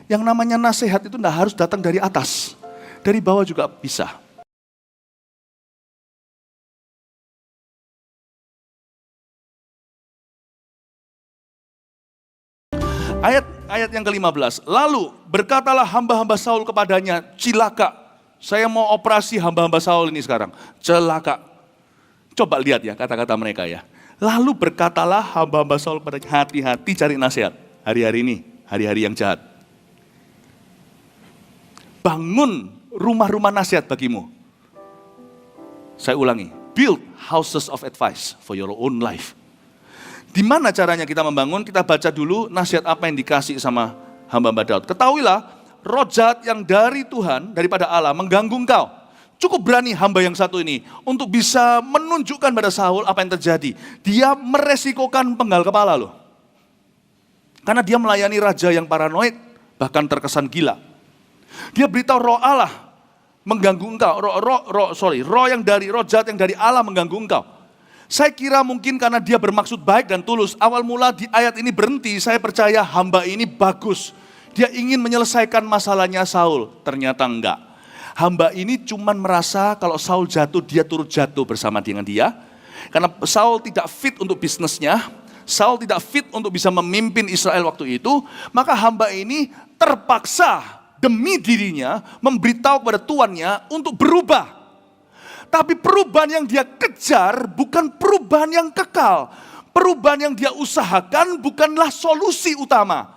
Yang namanya nasihat itu tidak harus datang dari atas. Dari bawah juga bisa. Ayat yang ke-15. Lalu berkatalah hamba-hamba Saul kepadanya, cilaka. Saya mau operasi hamba-hamba Saul ini sekarang. Celaka. Coba lihat ya kata-kata mereka ya. Lalu berkatalah hamba-hamba Saul kepadanya, hati-hati cari nasihat. Hari-hari ini, hari-hari yang jahat. Bangun rumah-rumah nasihat bagimu. Saya ulangi, build houses of advice for your own life. Di mana caranya kita membangun? Kita baca dulu nasihat apa yang dikasih sama hamba-hamba Daud. Ketahuilah, roh jahat yang dari Tuhan, daripada Allah, mengganggu engkau. Cukup berani hamba yang satu ini untuk bisa menunjukkan pada Saul apa yang terjadi. Dia meresikokan penggal kepala loh. Karena dia melayani raja yang paranoid, bahkan terkesan gila. Dia beritahu roh Allah mengganggu engkau, roh jahat yang dari Allah mengganggu engkau. Saya kira mungkin karena dia bermaksud baik dan tulus. Awal mula di ayat ini berhenti, saya percaya hamba ini bagus. Dia ingin menyelesaikan masalahnya Saul, ternyata enggak. Hamba ini cuma merasa kalau Saul jatuh, dia turut jatuh bersama dengan dia. Karena Saul tidak fit untuk bisnisnya, Saul tidak fit untuk bisa memimpin Israel waktu itu, maka hamba ini terpaksa demi dirinya memberitahu kepada tuannya untuk berubah. Tapi perubahan yang dia kejar bukan perubahan yang kekal. Perubahan yang dia usahakan bukanlah solusi utama.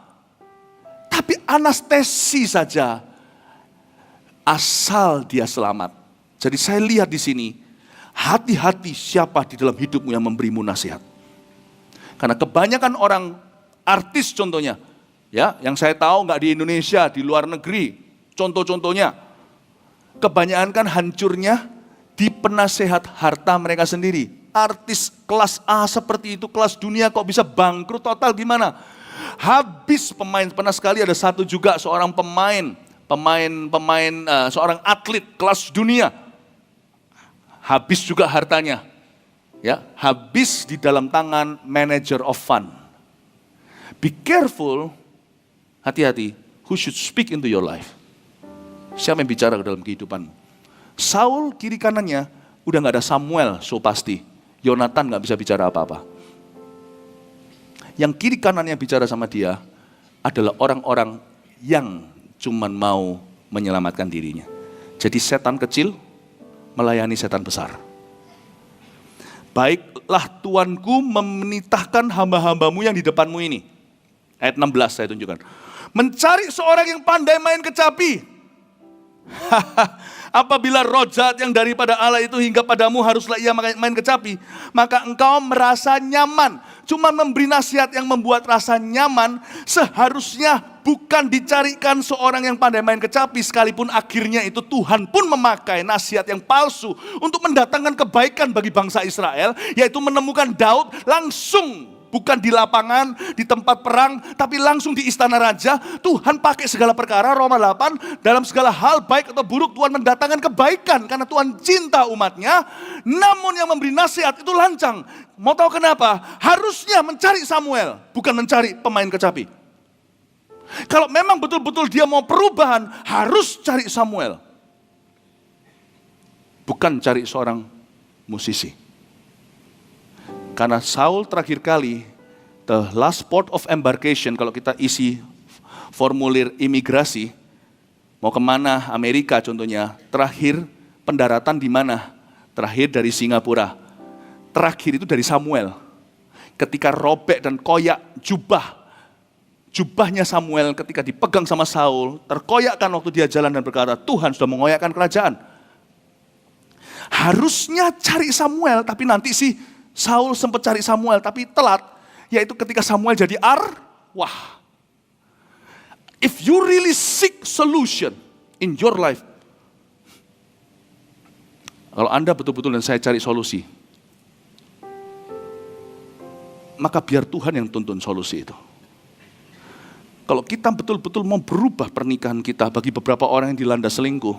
Tapi anestesi saja. Asal dia selamat. Jadi saya lihat di sini, hati-hati siapa di dalam hidupmu yang memberimu nasihat. Karena kebanyakan orang artis contohnya, ya, yang saya tahu nggak di Indonesia, di luar negeri, contoh-contohnya, kebanyakan kan hancurnya di penasehat harta mereka sendiri. Artis kelas A seperti itu, kelas dunia kok bisa bangkrut total gimana? Habis pemain, pernah sekali ada satu juga seorang seorang atlet kelas dunia. Habis juga hartanya. Ya, habis di dalam tangan manager of fund. Be careful, hati-hati, who should speak into your life. Siapa yang bicara ke dalam kehidupanmu? Saul kiri kanannya udah gak ada Samuel, so pasti. Yonatan gak bisa bicara apa-apa. Yang kiri kanannya bicara sama dia adalah orang-orang yang cuman mau menyelamatkan dirinya. Jadi setan kecil melayani setan besar. Baiklah Tuanku memenitahkan hamba-hambamu yang di depanmu ini. Ayat 16 saya tunjukkan. Mencari seorang yang pandai main kecapi. Apabila roh jahat yang daripada Allah itu hingga padamu haruslah ia main kecapi, maka engkau merasa nyaman. Cuma memberi nasihat yang membuat rasa nyaman, seharusnya bukan dicarikan seorang yang pandai main kecapi, sekalipun akhirnya itu Tuhan pun memakai nasihat yang palsu untuk mendatangkan kebaikan bagi bangsa Israel, yaitu menemukan Daud langsung. Bukan di lapangan, di tempat perang, tapi langsung di istana raja. Tuhan pakai segala perkara, Roma 8, dalam segala hal baik atau buruk Tuhan mendatangkan kebaikan. Karena Tuhan cinta umatnya, namun yang memberi nasihat itu lancang. Mau tahu kenapa? Harusnya mencari Samuel, bukan mencari pemain kecapi. Kalau memang betul-betul dia mau perubahan, harus cari Samuel. Bukan cari seorang musisi. Karena Saul terakhir kali, the last port of embarkation, kalau kita isi formulir imigrasi, mau kemana, Amerika contohnya, terakhir pendaratan di mana? Terakhir dari Singapura. Terakhir itu dari Samuel. Ketika robek dan koyak jubahnya Samuel ketika dipegang sama Saul, terkoyakkan waktu dia jalan dan berkata, Tuhan sudah mengoyakkan kerajaan. Harusnya cari Samuel, tapi nanti sih Saul sempat cari Samuel, tapi telat. Yaitu ketika Samuel jadi wah. If you really seek solution in your life, kalau Anda betul-betul dan saya cari solusi, maka biar Tuhan yang tuntun solusi itu. Kalau kita betul-betul mau berubah pernikahan kita bagi beberapa orang yang dilanda selingkuh,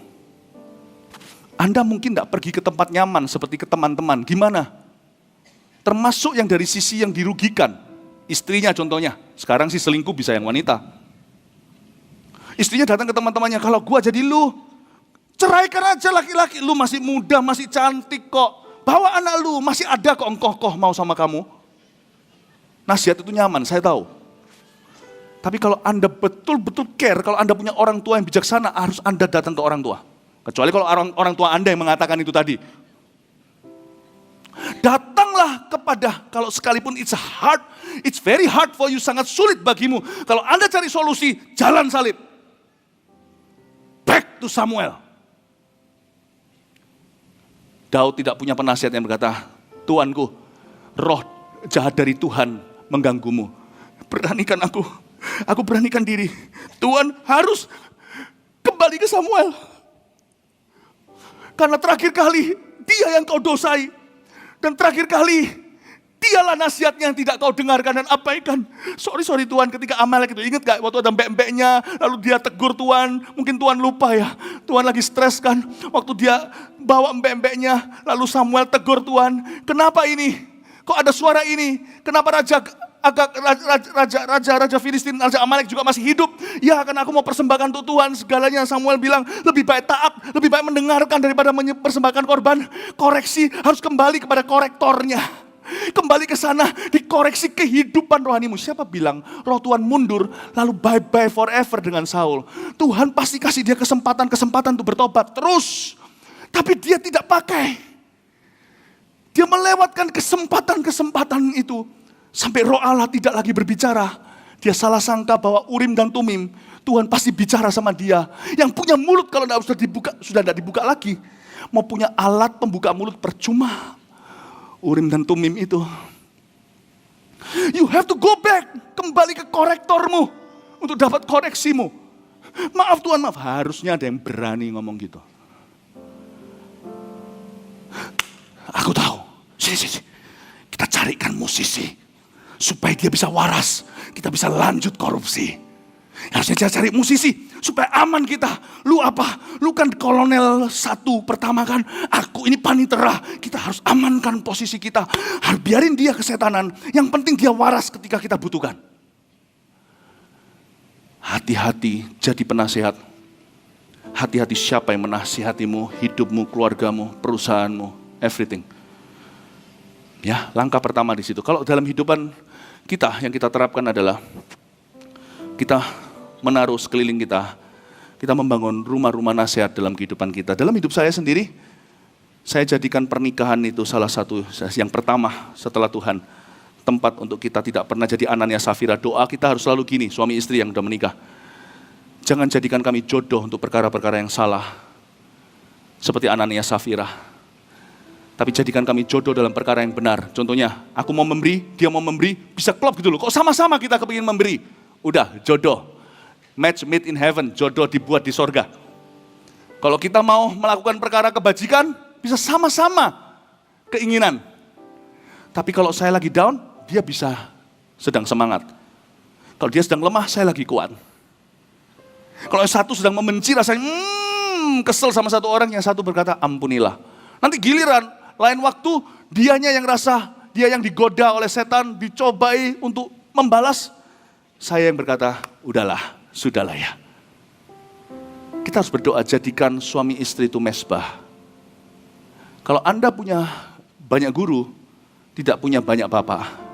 Anda mungkin tidak pergi ke tempat nyaman seperti ke teman-teman. Gimana? Termasuk yang dari sisi yang dirugikan. Istrinya contohnya. Sekarang sih selingkuh bisa yang wanita. Istrinya datang ke teman-temannya, kalau gua jadi lu, ceraikan aja laki-laki, lu masih muda, masih cantik kok. Bawa anak lu, masih ada kok engkoh mau sama kamu. Nasihat itu nyaman, saya tahu. Tapi kalau Anda betul-betul care, kalau Anda punya orang tua yang bijaksana, harus Anda datang ke orang tua. Kecuali kalau orang tua Anda yang mengatakan itu tadi. Datanglah kepada, kalau sekalipun it's very hard for you, sangat sulit bagimu. Kalau Anda cari solusi, jalan salib. Back to Samuel. Daud tidak punya penasihat yang berkata, Tuanku, roh jahat dari Tuhan mengganggumu. Beranikan aku beranikan diri. Tuhan harus kembali ke Samuel. Karena terakhir kali dia yang kau dosai. Dan terakhir kali dialah nasihatnya yang tidak kau dengarkan dan abaikan. Sorry Tuhan, ketika Amalek itu, ingat gak waktu ada mbek-mbeknya, lalu dia tegur Tuhan, mungkin Tuhan lupa ya, Tuhan lagi stres kan, waktu dia bawa mbek-mbeknya, lalu Samuel tegur Tuhan, kenapa ini? Kok ada suara ini? Kenapa Raja Filistin, Raja Amalek juga masih hidup? Ya, karena aku mau persembahkan untuk Tuhan segalanya. Samuel bilang, lebih baik taat, lebih baik mendengarkan daripada mempersembahkan korban. Koreksi, harus kembali kepada korektornya. Kembali ke sana, dikoreksi kehidupan rohanimu. Siapa bilang roh Tuhan mundur, lalu bye-bye forever dengan Saul? Tuhan pasti kasih dia kesempatan untuk bertobat terus. Tapi dia tidak pakai. Dia melewatkan kesempatan itu. Sampai roh Allah tidak lagi berbicara. Dia salah sangka bahwa Urim dan Tumim, Tuhan pasti bicara sama dia. Yang punya mulut kalau sudah tidak dibuka lagi. Mau punya alat pembuka mulut percuma. Urim dan Tumim itu. You have to go back. Kembali ke korektormu. Untuk dapat koreksimu. Maaf Tuhan, maaf. Harusnya ada yang berani ngomong gitu. Aku tahu. Sini. Kita carikan musisi. Supaya dia bisa waras. Kita bisa lanjut korupsi. Harusnya kita cari musisi. Supaya aman kita. Lu apa? Lu kan kolonel 1 pertama kan. Aku ini panitera. Kita harus amankan posisi kita. Harus biarin dia kesetanan. Yang penting dia waras ketika kita butuhkan. Hati-hati jadi penasehat. Hati-hati siapa yang menasihatimu, hidupmu, keluargamu, perusahaanmu, everything. Ya, langkah pertama di situ. Kalau dalam kehidupan kita yang kita terapkan adalah kita menaruh sekeliling kita membangun rumah-rumah nasihat dalam kehidupan kita. Dalam hidup saya sendiri, saya jadikan pernikahan itu salah satu yang pertama setelah Tuhan. Tempat untuk kita tidak pernah jadi Anania Safira. Doa kita harus selalu gini, suami istri yang sudah menikah. Jangan jadikan kami jodoh untuk perkara-perkara yang salah. Seperti Anania Safira. Tapi jadikan kami jodoh dalam perkara yang benar. Contohnya, aku mau memberi, dia mau memberi, bisa klop gitu loh. Kok sama-sama kita kepingin memberi? Udah, jodoh. Match made in heaven, jodoh dibuat di sorga. Kalau kita mau melakukan perkara kebajikan, bisa sama-sama keinginan. Tapi kalau saya lagi down, dia bisa sedang semangat. Kalau dia sedang lemah, saya lagi kuat. Kalau yang satu sedang membenci, rasanya kesel sama satu orang, yang satu berkata, ampunilah. Nanti giliran, lain waktu, dia yang digoda oleh setan, dicobai untuk membalas. Saya yang berkata, udahlah, sudahlah ya. Kita harus berdoa, jadikan suami istri itu mesbah. Kalau Anda punya banyak guru, tidak punya banyak bapak.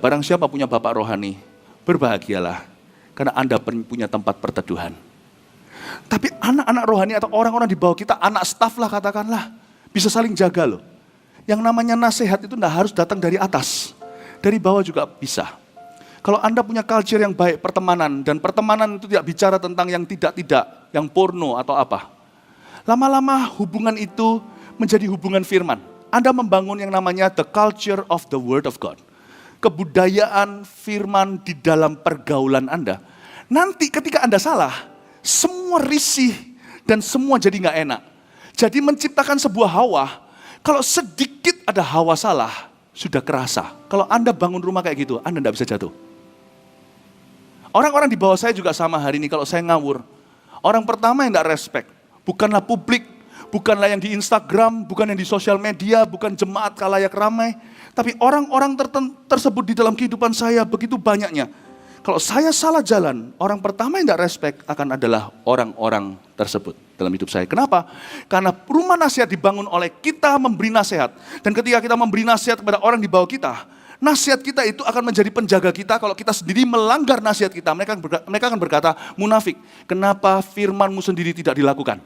Barang siapa punya bapak rohani, berbahagialah. Karena Anda punya tempat perteduhan. Tapi anak-anak rohani atau orang-orang di bawah kita, anak staf lah katakanlah, bisa saling jaga loh. Yang namanya nasihat itu tidak harus datang dari atas. Dari bawah juga bisa. Kalau Anda punya culture yang baik, pertemanan, dan pertemanan itu tidak bicara tentang yang tidak-tidak, yang porno atau apa. Lama-lama hubungan itu menjadi hubungan firman. Anda membangun yang namanya the culture of the word of God. Kebudayaan firman di dalam pergaulan Anda. Nanti ketika Anda salah, semua risih dan semua jadi nggak enak. Jadi menciptakan sebuah hawa, kalau sedikit ada hawa salah, sudah kerasa. Kalau Anda bangun rumah kayak gitu, Anda nggak bisa jatuh. Orang-orang di bawah saya juga sama hari ini, kalau saya ngawur. Orang pertama yang nggak respect, bukanlah publik, bukanlah yang di Instagram, bukan yang di sosial media, bukan jemaat kalayak ramai. Tapi orang-orang tersebut di dalam kehidupan saya begitu banyaknya. Kalau saya salah jalan, orang pertama yang tidak respect akan adalah orang-orang tersebut dalam hidup saya. Kenapa? Karena rumah nasihat dibangun oleh kita memberi nasihat. Dan ketika kita memberi nasihat kepada orang di bawah kita, nasihat kita itu akan menjadi penjaga kita. Kalau kita sendiri melanggar nasihat kita, mereka akan berkata, munafik, kenapa firmanmu sendiri tidak dilakukan?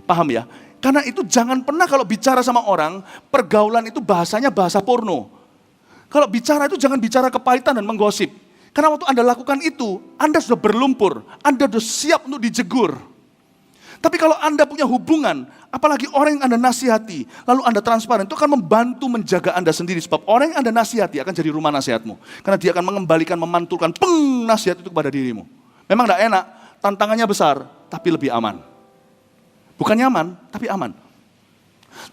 Paham ya? Karena itu jangan pernah kalau bicara sama orang, pergaulan itu bahasanya bahasa porno. Kalau bicara itu jangan bicara kepahitan dan menggosip. Karena waktu Anda lakukan itu, Anda sudah berlumpur, Anda sudah siap untuk dijegur. Tapi kalau Anda punya hubungan, apalagi orang yang Anda nasihati, lalu Anda transparan, itu akan membantu menjaga Anda sendiri. Sebab orang yang Anda nasihati akan jadi rumah nasihatmu. Karena dia akan mengembalikan, memantulkan, nasihat itu kepada dirimu. Memang tidak enak, tantangannya besar, tapi lebih aman. Bukan nyaman, tapi aman.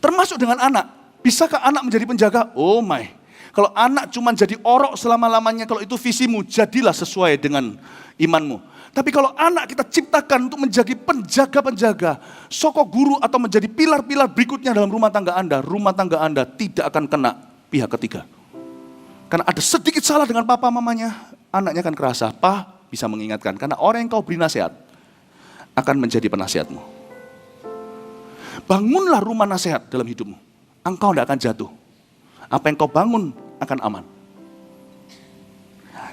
Termasuk dengan anak. Bisakah anak menjadi penjaga? Oh my. Kalau anak cuma jadi orok selama-lamanya, kalau itu visimu, jadilah sesuai dengan imanmu. Tapi kalau anak kita ciptakan untuk menjadi penjaga-penjaga, sokok guru atau menjadi pilar-pilar berikutnya dalam rumah tangga Anda tidak akan kena pihak ketiga. Karena ada sedikit salah dengan papa mamanya, anaknya akan kerasa, bisa mengingatkan. Karena orang yang kau beri nasihat akan menjadi penasihatmu. Bangunlah rumah nasihat dalam hidupmu. Engkau tidak akan jatuh. Apa yang kau bangun akan aman.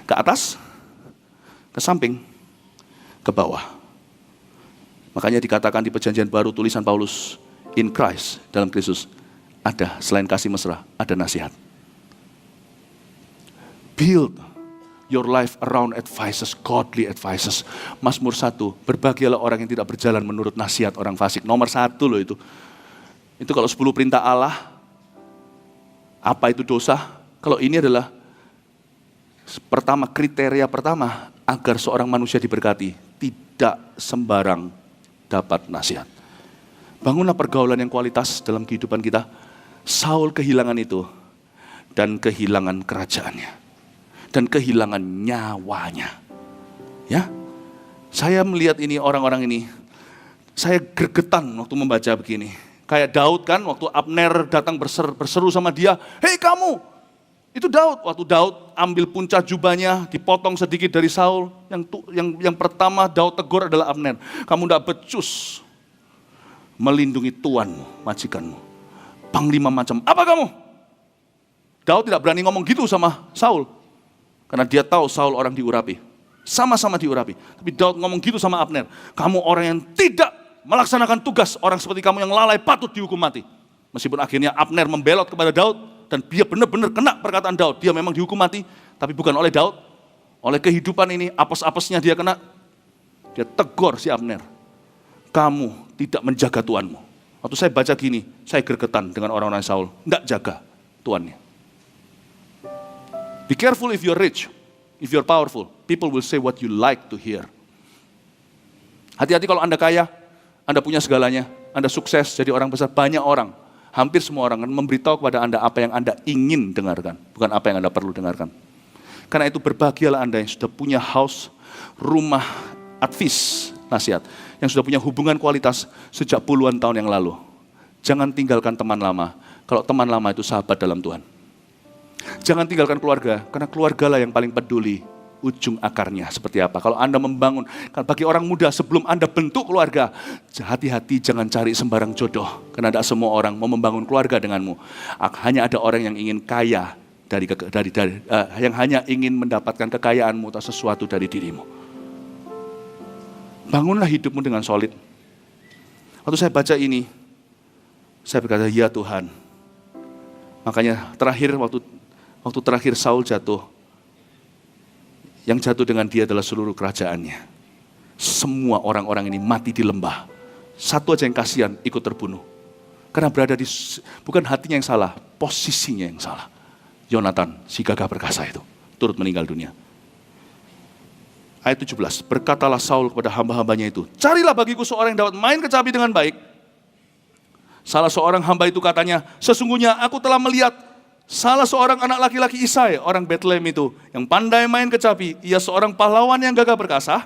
Ke atas, ke samping, ke bawah. Makanya dikatakan di perjanjian baru tulisan Paulus, in Christ, dalam Kristus, ada selain kasih mesra, ada nasihat. Build your life around advices, godly advices. Mazmur 1, berbahagialah orang yang tidak berjalan menurut nasihat orang fasik. Nomor 1 loh itu. Itu kalau 10 perintah Allah, apa itu dosa? Kalau ini adalah kriteria pertama agar seorang manusia diberkati, tidak sembarang dapat nasihat. Bangunlah pergaulan yang kualitas dalam kehidupan kita. Saul kehilangan itu dan kehilangan kerajaannya dan kehilangan nyawanya. Ya, saya melihat ini orang-orang ini, saya gregetan waktu membaca begini. Kayak Daud kan, waktu Abner datang berseru sama dia, hei kamu! Itu Daud, waktu Daud ambil puncak jubahnya, dipotong sedikit dari Saul. Yang pertama Daud tegur adalah Abner. Kamu tidak becus melindungi tuanmu, majikanmu. Panglima macam, apa kamu? Daud tidak berani ngomong gitu sama Saul. Karena dia tahu Saul orang diurapi. Sama-sama diurapi. Tapi Daud ngomong gitu sama Abner. Kamu orang yang tidak melaksanakan tugas, orang seperti kamu yang lalai patut dihukum mati. Meskipun akhirnya Abner membelot kepada Daud, dan dia benar-benar kena perkataan Daud. Dia memang dihukum mati, tapi bukan oleh Daud. Oleh kehidupan ini, apes-apesnya dia kena. Dia tegur si Abner. Kamu tidak menjaga tuanmu. Waktu saya baca gini, saya gregetan dengan orang-orang Saul. Tidak jaga tuannya. Be careful if you're rich, if you're powerful. People will say what you like to hear. Hati-hati kalau Anda kaya, Anda punya segalanya, Anda sukses jadi orang besar, banyak orang. Hampir semua orang akan memberitahu kepada Anda apa yang Anda ingin dengarkan, bukan apa yang Anda perlu dengarkan. Karena itu berbahagialah Anda yang sudah punya house, rumah, advis, nasihat. Yang sudah punya hubungan kualitas sejak puluhan tahun yang lalu. Jangan tinggalkan teman lama, kalau teman lama itu sahabat dalam Tuhan. Jangan tinggalkan keluarga, karena keluargalah yang paling peduli ujung akarnya seperti apa. Kalau Anda membangun, bagi orang muda sebelum Anda bentuk keluarga, hati-hati jangan cari sembarang jodoh. Karena tidak semua orang mau membangun keluarga denganmu. Hanya ada orang yang ingin kaya, yang hanya ingin mendapatkan kekayaanmu atau sesuatu dari dirimu. Bangunlah hidupmu dengan solid. Waktu saya baca ini, saya berkata, ya Tuhan. Makanya waktu terakhir Saul jatuh, yang jatuh dengan dia adalah seluruh kerajaannya. Semua orang-orang ini mati di lembah. Satu aja yang kasihan ikut terbunuh. Karena berada di, bukan hatinya yang salah, posisinya yang salah. Yonatan, si gagah perkasa itu, turut meninggal dunia. Ayat 17, berkatalah Saul kepada hamba-hambanya itu, carilah bagiku seorang yang dapat main kecapi dengan baik. Salah seorang hamba itu katanya, sesungguhnya aku telah melihat salah seorang anak laki-laki Isai, orang Bethlehem itu, yang pandai main kecapi. Ia seorang pahlawan yang gagah perkasa.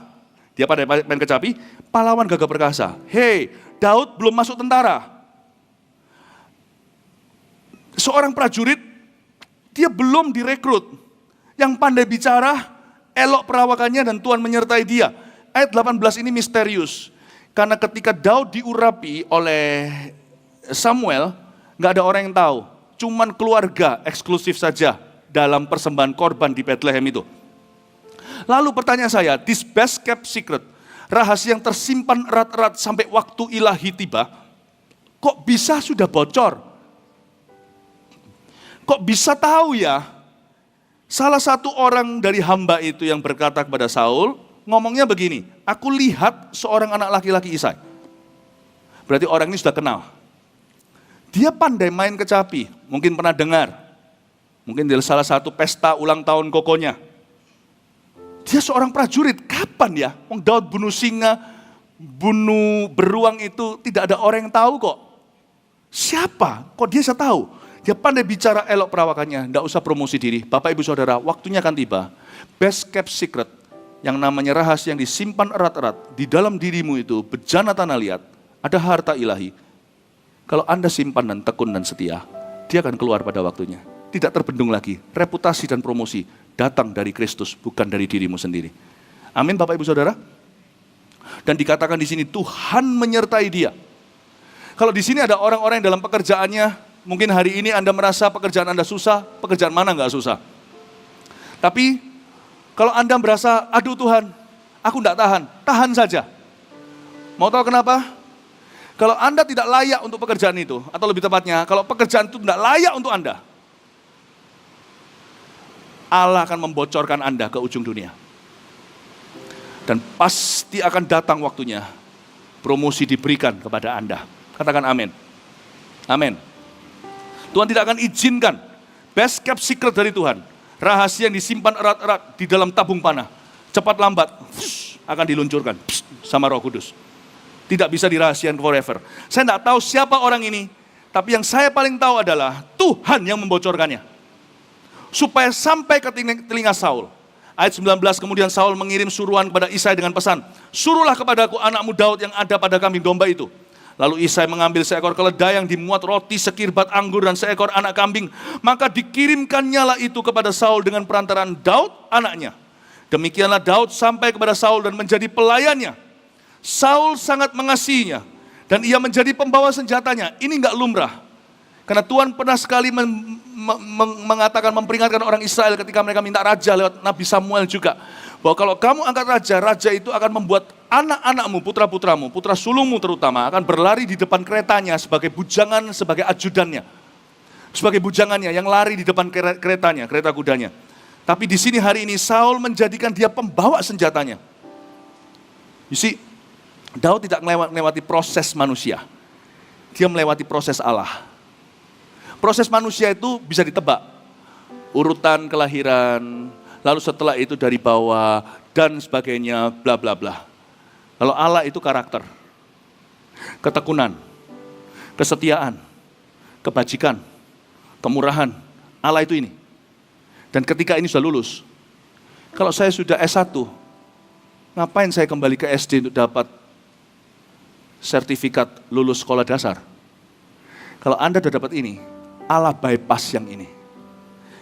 Dia pandai main kecapi, pahlawan gagah perkasa. Hei, Daud belum masuk tentara. Seorang prajurit, dia belum direkrut. Yang pandai bicara, elok perawakannya dan Tuhan menyertai dia. Ayat 18 ini misterius. Karena ketika Daud diurapi oleh Samuel, nggak ada orang yang tahu. Cuman keluarga eksklusif saja dalam persembahan korban di Bethlehem itu. Lalu pertanyaan saya, this best kept secret, rahasia yang tersimpan erat-erat sampai waktu ilahi tiba, kok bisa sudah bocor? Kok bisa tahu ya? Salah satu orang dari hamba itu yang berkata kepada Saul, ngomongnya begini, aku lihat seorang anak laki-laki Isai. Berarti orang ini sudah kenal. Dia pandai main kecapi, mungkin pernah dengar. Mungkin di salah satu pesta ulang tahun kokonya. Dia seorang prajurit, kapan ya? Wong Daud bunuh singa, bunuh beruang itu tidak ada orang yang tahu kok. Siapa? Kok dia bisa tahu? Dia pandai bicara elok perawakannya, tidak usah promosi diri. Bapak ibu saudara, waktunya akan tiba. Best kept secret, yang namanya rahasia yang disimpan erat-erat di dalam dirimu itu, bejana tanah liat, ada harta ilahi. Kalau Anda simpan dan tekun dan setia, dia akan keluar pada waktunya. Tidak terbendung lagi, reputasi dan promosi datang dari Kristus, bukan dari dirimu sendiri. Amin Bapak ibu saudara. Dan dikatakan di sini Tuhan menyertai dia. Kalau di sini ada orang-orang yang dalam pekerjaannya, mungkin hari ini Anda merasa pekerjaan Anda susah, pekerjaan mana nggak susah. Tapi kalau Anda merasa, aduh Tuhan, aku nggak tahan, tahan saja. Mau tahu kenapa? Kalau Anda tidak layak untuk pekerjaan itu, atau lebih tepatnya, kalau pekerjaan itu tidak layak untuk Anda, Allah akan membocorkan Anda ke ujung dunia. Dan pasti akan datang waktunya, promosi diberikan kepada Anda. Katakan amin. Amin. Tuhan tidak akan izinkan best kept secret dari Tuhan. Rahasia yang disimpan erat-erat di dalam tabung panah. Cepat lambat akan diluncurkan sama Roh Kudus. Tidak bisa dirahasiakan forever. Saya tidak tahu siapa orang ini. Tapi yang saya paling tahu adalah Tuhan yang membocorkannya. Supaya sampai ke telinga Saul. Ayat 19, kemudian Saul mengirim suruhan kepada Isai dengan pesan. Suruhlah kepadaku anakmu Daud yang ada pada kambing domba itu. Lalu Isai mengambil seekor keledai yang dimuat roti, sekirbat anggur dan seekor anak kambing. Maka dikirimkannya lah itu kepada Saul dengan perantaraan Daud anaknya. Demikianlah Daud sampai kepada Saul dan menjadi pelayannya. Saul sangat mengasihinya dan ia menjadi pembawa senjatanya. Ini enggak lumrah. Karena Tuhan pernah sekali mengatakan, memperingatkan orang Israel ketika mereka minta raja lewat Nabi Samuel juga. Bahwa kalau kamu angkat raja, raja itu akan membuat anak-anakmu, putra-putramu, putra sulungmu terutama, akan berlari di depan keretanya sebagai bujangan, sebagai ajudannya. Sebagai bujangannya yang lari di depan keretanya, kereta kudanya. Tapi di sini hari ini Saul menjadikan dia pembawa senjatanya. You see, Daud tidak melewati proses manusia. Dia melewati proses Allah. Proses manusia itu bisa ditebak. Urutan kelahiran, lalu setelah itu dari bawah, dan sebagainya, bla bla bla. Kalau Allah itu karakter, ketekunan, kesetiaan, kebajikan, kemurahan. Allah itu ini. Dan ketika ini sudah lulus, kalau saya sudah S1, ngapain saya kembali ke SD untuk dapat sertifikat lulus sekolah dasar? Kalau Anda sudah dapat ini, Allah bypass yang ini.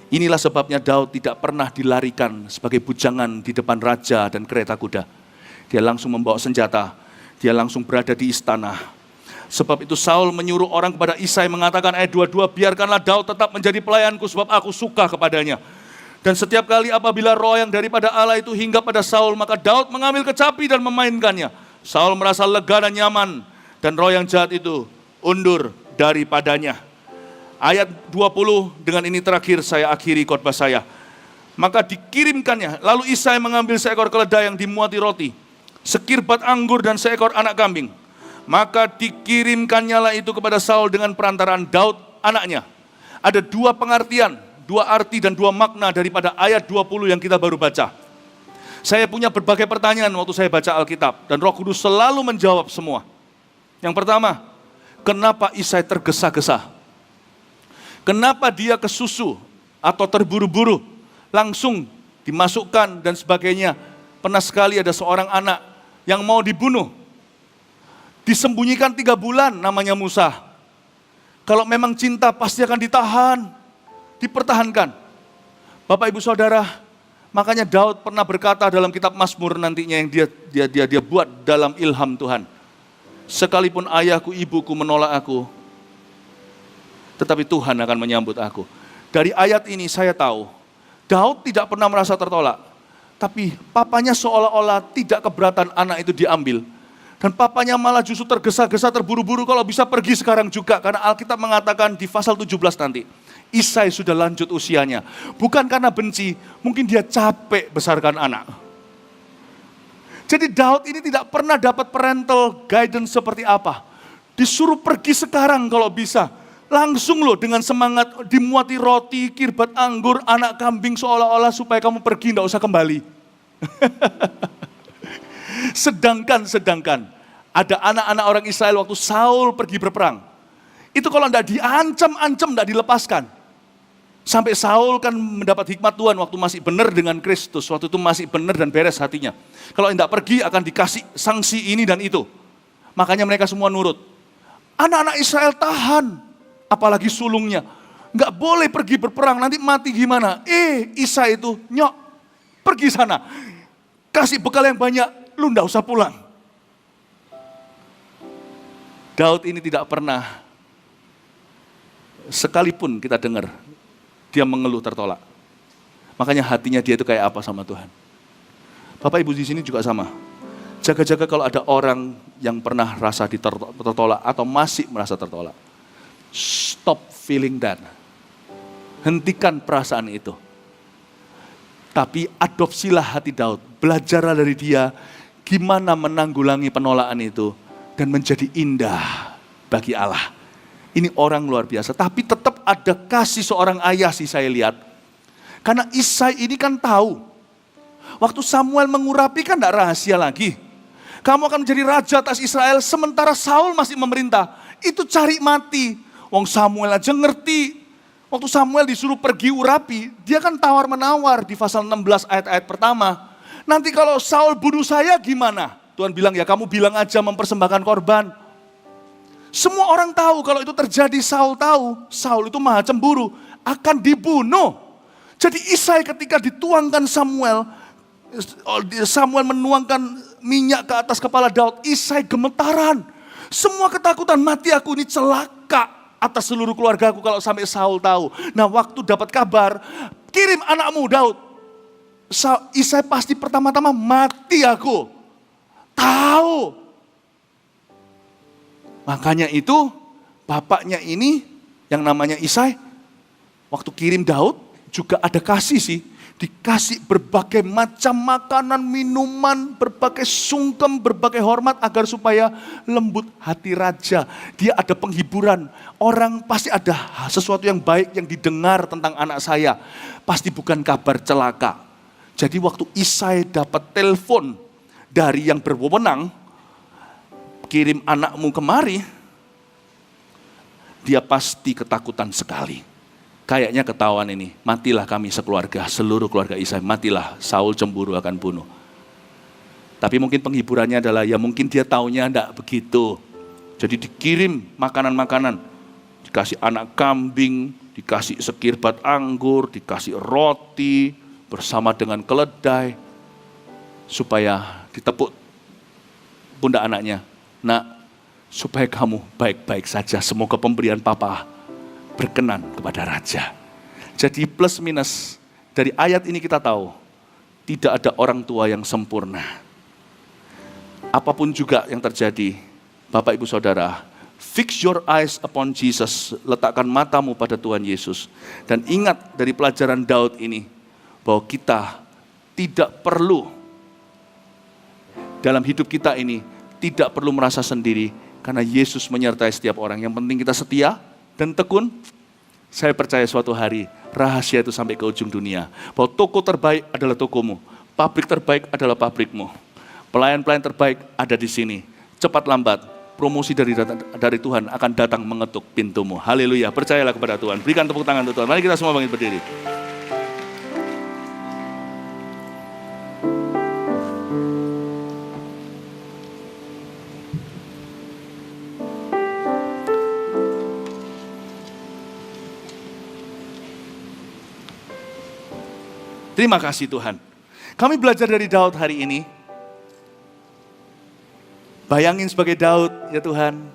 Inilah sebabnya Daud tidak pernah dilarikan sebagai bujangan di depan raja dan kereta kuda. Dia langsung membawa senjata, dia langsung berada di istana. Sebab itu Saul menyuruh orang kepada Isai mengatakan, ayat 22, biarkanlah Daud tetap menjadi pelayanku sebab aku suka kepadanya. Dan setiap kali apabila roh yang daripada Allah itu hingga pada Saul, maka Daud mengambil kecapi dan memainkannya. Saul merasa lega dan nyaman, dan roh yang jahat itu undur daripadanya. Ayat 20, dengan ini terakhir saya akhiri khotbah saya. Maka dikirimkannya, lalu Isai mengambil seekor keledai yang dimuati roti, sekirbat anggur dan seekor anak kambing. Maka dikirimkannya lah itu kepada Saul dengan perantaraan Daud anaknya. Ada dua pengertian, dua arti dan dua makna daripada ayat 20 yang kita baru baca. Saya punya berbagai pertanyaan waktu saya baca Alkitab, dan Roh Kudus selalu menjawab semua. Yang pertama, kenapa Isai tergesa-gesa? Kenapa dia kesusu atau terburu-buru, langsung dimasukkan dan sebagainya. Pernah sekali ada seorang anak yang mau dibunuh. Disembunyikan 3 bulan namanya Musa. Kalau memang cinta pasti akan ditahan, dipertahankan. Bapak ibu saudara, Makanya Daud pernah berkata dalam kitab Mazmur nantinya yang dia buat dalam ilham Tuhan. Sekalipun ayahku, ibuku menolak aku, tetapi Tuhan akan menyambut aku. Dari ayat ini saya tahu, Daud tidak pernah merasa tertolak. Tapi papanya seolah-olah tidak keberatan anak itu diambil. Dan papanya malah justru tergesa-gesa, terburu-buru kalau bisa pergi sekarang juga. Karena Alkitab mengatakan di pasal 17 nanti, Isai sudah lanjut usianya. Bukan karena benci, mungkin dia capek besarkan anak. Jadi Daud ini tidak pernah dapat parental guidance seperti apa. Disuruh pergi sekarang kalau bisa. Langsung loh dengan semangat dimuati roti, kirbat anggur, anak kambing seolah-olah supaya kamu pergi, tidak usah kembali. Sedangkan ada anak-anak orang Israel waktu Saul pergi berperang. Itu kalau tidak diancam-ancam, tidak dilepaskan. Sampai Saul kan mendapat hikmat Tuhan waktu masih benar dengan Kristus. Waktu itu masih benar dan beres hatinya. Kalau tidak pergi akan dikasih sanksi ini dan itu. Makanya mereka semua nurut. Anak-anak Israel tahan. Apalagi sulungnya. Nggak boleh pergi berperang, nanti mati gimana? Isai itu, nyok, pergi sana. Kasih bekal yang banyak, lu nggak usah pulang. Daud ini tidak pernah, sekalipun kita dengar, dia mengeluh tertolak. Makanya hatinya dia itu kayak apa sama Tuhan. Bapak Ibu di sini juga sama. Jaga-jaga kalau ada orang yang pernah rasa tertolak atau masih merasa tertolak. Stop feeling that. Hentikan perasaan itu. Tapi adopsilah hati Daud. Belajarlah dari dia gimana menanggulangi penolakan itu dan menjadi indah bagi Allah. Ini orang luar biasa, tapi tetap ada kasih seorang ayah sih saya lihat. Karena Isai ini kan tahu, waktu Samuel mengurapi kan tidak rahasia lagi. Kamu akan menjadi raja atas Israel, sementara Saul masih memerintah. Itu cari mati. Wong Samuel aja ngerti. Waktu Samuel disuruh pergi urapi, dia kan tawar-menawar di pasal 16 ayat-ayat pertama. Nanti kalau Saul bunuh saya gimana? Tuhan bilang ya kamu bilang aja mempersembahkan korban. Semua orang tahu kalau itu terjadi, Saul tahu. Saul itu maha cemburu, akan dibunuh. Jadi Isai ketika dituangkan Samuel menuangkan minyak ke atas kepala Daud, Isai gemetaran. Semua ketakutan, mati aku ini celaka atas seluruh keluarga aku kalau sampai Saul tahu. Nah waktu dapat kabar, kirim anakmu Daud. Isai pasti pertama-tama mati aku. Tahu. Makanya itu bapaknya ini yang namanya Isai waktu kirim Daud juga ada kasih sih. Dikasih berbagai macam makanan, minuman, berbagai sungkem, berbagai hormat agar supaya lembut hati raja. Dia ada penghiburan. Orang pasti ada sesuatu yang baik yang didengar tentang anak saya. Pasti bukan kabar celaka. Jadi waktu Isai dapat telepon dari yang berwenang, kirim anakmu kemari, dia pasti ketakutan sekali. Kayaknya ketahuan ini, matilah kami sekeluarga, seluruh keluarga Isai, matilah, Saul cemburu akan bunuh. Tapi mungkin penghiburannya adalah, ya mungkin dia taunya enggak begitu. Jadi dikirim makanan-makanan, dikasih anak kambing, dikasih sekirbat anggur, dikasih roti, bersama dengan keledai, supaya ditepuk pundak anaknya. Nak, supaya kamu baik-baik saja, semoga pemberian papa berkenan kepada raja. Jadi plus minus dari ayat ini kita tahu, tidak ada orang tua yang sempurna. Apapun juga yang terjadi, Bapak Ibu Saudara, fix your eyes upon Jesus, letakkan matamu pada Tuhan Yesus. Dan ingat dari pelajaran Daud ini, bahwa kita tidak perlu, dalam hidup kita ini, tidak perlu merasa sendiri, karena Yesus menyertai setiap orang. Yang penting kita setia dan tekun. Saya percaya suatu hari rahasia itu sampai ke ujung dunia. Bahwa toko terbaik adalah tokomu, pabrik terbaik adalah pabrikmu, pelayan-pelayan terbaik ada di sini. Cepat lambat promosi dari Tuhan akan datang mengetuk pintumu. Haleluya, percayalah kepada Tuhan. Berikan tepuk tangan untuk Tuhan. Mari kita semua bangkit berdiri. Jadi Terima kasih Tuhan. Kami belajar dari Daud hari ini. Bayangin sebagai Daud ya Tuhan,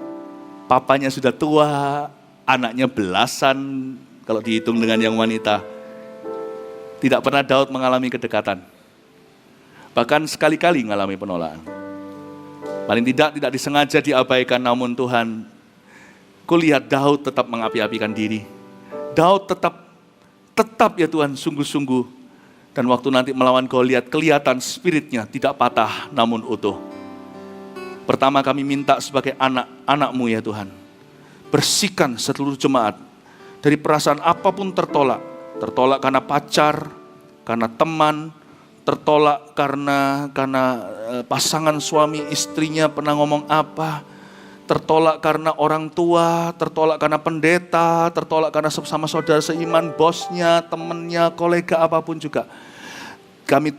papanya sudah tua, anaknya belasan, kalau dihitung dengan yang wanita. Tidak pernah Daud mengalami kedekatan. Bahkan sekali-kali mengalami penolakan. Paling tidak disengaja diabaikan, namun Tuhan, kulihat Daud tetap mengapi-apikan diri. Daud tetap ya Tuhan sungguh-sungguh. Dan waktu nanti melawan Goliat, kelihatan spiritnya tidak patah namun utuh. Pertama kami minta sebagai anak-anak-Mu ya Tuhan, bersihkan seluruh jemaat dari perasaan apapun tertolak. Tertolak karena pacar, karena teman, tertolak karena pasangan suami istrinya pernah ngomong apa, tertolak karena orang tua, tertolak karena pendeta, tertolak karena sama saudara seiman, bosnya, temannya, kolega apapun juga. Kami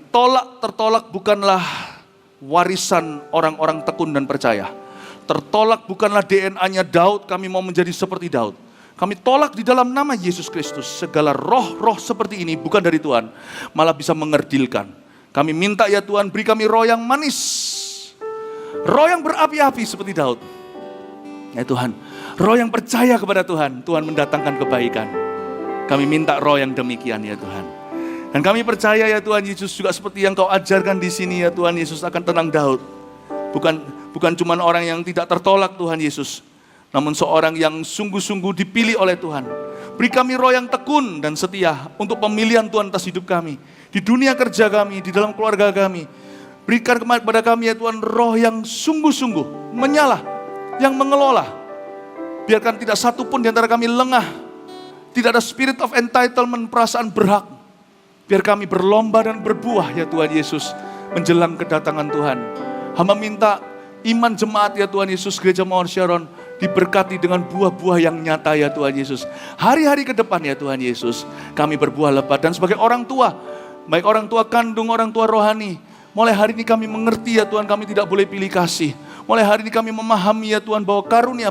tertolak bukanlah warisan orang-orang tekun dan percaya. Tertolak bukanlah DNA-nya Daud, kami mau menjadi seperti Daud. Kami tolak di dalam nama Yesus Kristus, segala roh-roh seperti ini bukan dari Tuhan, malah bisa mengerdilkan. Kami minta ya Tuhan, beri kami roh yang manis, roh yang berapi-api seperti Daud. Ya Tuhan, roh yang percaya kepada Tuhan, Tuhan mendatangkan kebaikan. Kami minta roh yang demikian ya Tuhan. Dan kami percaya ya Tuhan Yesus juga seperti yang Kau ajarkan di sini ya Tuhan Yesus akan tenang Daud. Bukan cuma orang yang tidak tertolak Tuhan Yesus, namun seorang yang sungguh-sungguh dipilih oleh Tuhan. Beri kami roh yang tekun dan setia untuk pemilihan Tuhan atas hidup kami. Di dunia kerja kami, di dalam keluarga kami. Berikan kepada kami ya Tuhan roh yang sungguh-sungguh menyala, yang mengelola. Biarkan tidak satu pun di antara kami lengah. Tidak ada spirit of entitlement, perasaan berhak. Biar kami berlomba dan berbuah ya Tuhan Yesus menjelang kedatangan Tuhan. Hamba minta iman jemaat ya Tuhan Yesus, Gereja Mawar Sharon diberkati dengan buah-buah yang nyata ya Tuhan Yesus. Hari-hari ke depan ya Tuhan Yesus, kami berbuah lebat. Dan sebagai orang tua, baik orang tua kandung, orang tua rohani, mulai hari ini kami mengerti ya Tuhan, kami tidak boleh pilih kasih. Mulai hari ini kami memahami ya Tuhan bahwa karunia,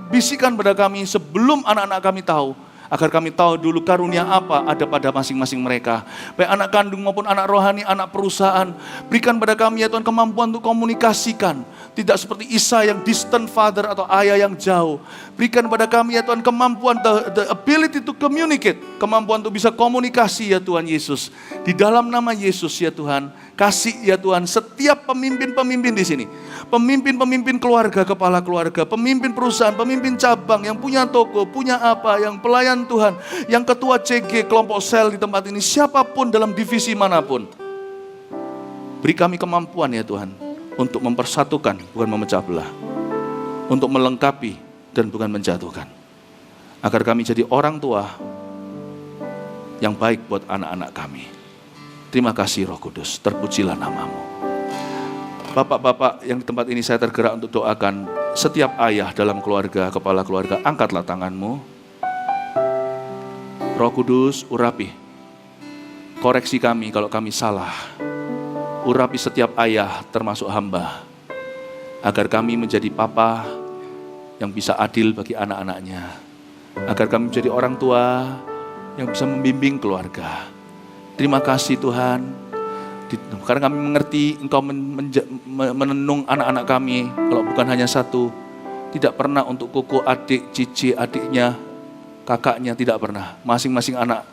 bisikan pada kami sebelum anak-anak kami tahu. Agar kami tahu dulu karunia apa ada pada masing-masing mereka. Baik anak kandung maupun anak rohani, anak perusahaan. Berikan pada kami ya Tuhan kemampuan untuk komunikasikan. Tidak seperti Isa yang distant father atau ayah yang jauh. Berikan pada kami ya Tuhan kemampuan, the ability to communicate. Kemampuan untuk bisa komunikasi ya Tuhan Yesus. Di dalam nama Yesus ya Tuhan. Kasih ya Tuhan setiap pemimpin-pemimpin di sini. Pemimpin-pemimpin keluarga, kepala keluarga, pemimpin perusahaan, pemimpin cabang, yang punya toko, punya apa, yang pelayan Tuhan, yang ketua CG, kelompok sel di tempat ini, siapapun dalam divisi manapun. Beri kami kemampuan ya Tuhan, untuk mempersatukan, bukan memecah belah. Untuk melengkapi dan bukan menjatuhkan. Agar kami jadi orang tua yang baik buat anak-anak kami. Terima kasih Roh Kudus, terpujilah nama-Mu. Bapak-bapak yang di tempat ini saya tergerak untuk doakan setiap ayah dalam keluarga, kepala keluarga, angkatlah tanganmu. Roh Kudus, urapi, koreksi kami kalau kami salah. Urapi setiap ayah termasuk hamba, agar kami menjadi papa yang bisa adil bagi anak-anaknya. Agar kami menjadi orang tua yang bisa membimbing keluarga. Terima kasih Tuhan, karena kami mengerti Engkau menenung anak-anak kami, kalau bukan hanya satu, tidak pernah untuk koko, adik, cici, adiknya, kakaknya, tidak pernah. Masing-masing anak,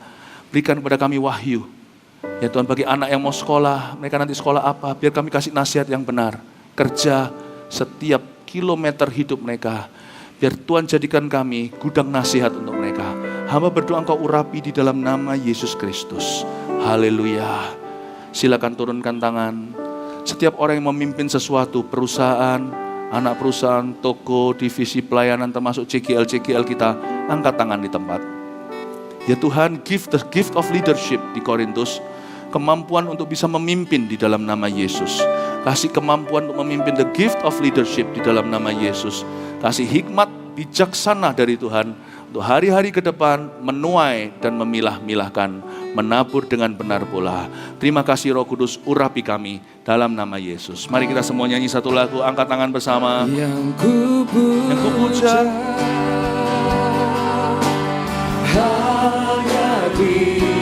berikan kepada kami wahyu. Ya Tuhan, bagi anak yang mau sekolah, mereka nanti sekolah apa, biar kami kasih nasihat yang benar. Kerja setiap kilometer hidup mereka, biar Tuhan jadikan kami gudang nasihat untuk mereka. Hamba berdoa Engkau urapi di dalam nama Yesus Kristus. Haleluya. Silakan turunkan tangan. Setiap orang yang memimpin sesuatu, perusahaan, anak perusahaan, toko, divisi pelayanan, termasuk CGL kita, angkat tangan di tempat. Ya Tuhan, give the gift of leadership di Korintus, kemampuan untuk bisa memimpin di dalam nama Yesus. Kasih kemampuan untuk memimpin, the gift of leadership di dalam nama Yesus. Kasih hikmat bijaksana dari Tuhan untuk hari-hari ke depan menuai dan memilah-milahkan, menabur dengan benar pula. Terima kasih Roh Kudus, urapi kami dalam nama Yesus. Mari kita semua nyanyi satu lagu, angkat tangan bersama. Yang ku puja hanya dirimu.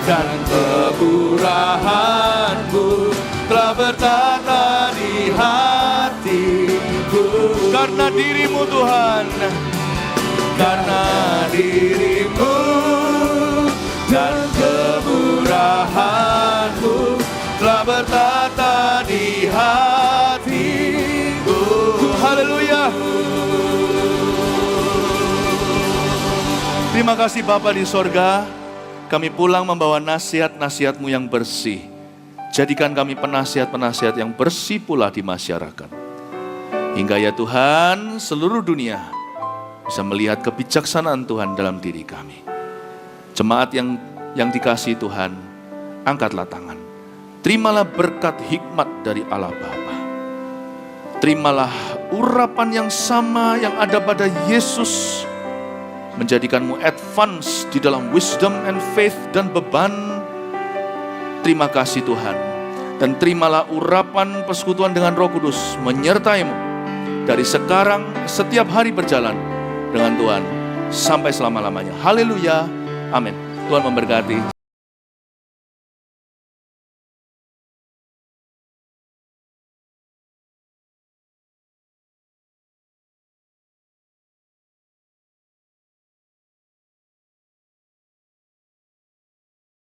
dan kemurahan-Mu telah bertata di hatiku. Karena diri-Mu Tuhan, karena diri-Mu dan kemurahan-Mu telah bertata di hatiku. Haleluya. Terima kasih Bapa di sorga, kami pulang membawa nasihat-nasihat-Mu yang bersih. Jadikan kami penasihat-penasihat yang bersih pula di masyarakat. Hingga ya Tuhan, seluruh dunia bisa melihat kebijaksanaan Tuhan dalam diri kami. Jemaat yang dikasihi Tuhan, angkatlah tangan. Terimalah berkat hikmat dari Allah Bapa. Terimalah urapan yang sama yang ada pada Yesus, menjadikanmu advance di dalam wisdom and faith dan beban. Terima kasih Tuhan. Dan terimalah urapan persekutuan dengan Roh Kudus menyertai-Mu dari sekarang setiap hari berjalan dengan Tuhan sampai selama-lamanya. Haleluya. Amin. Tuhan memberkati.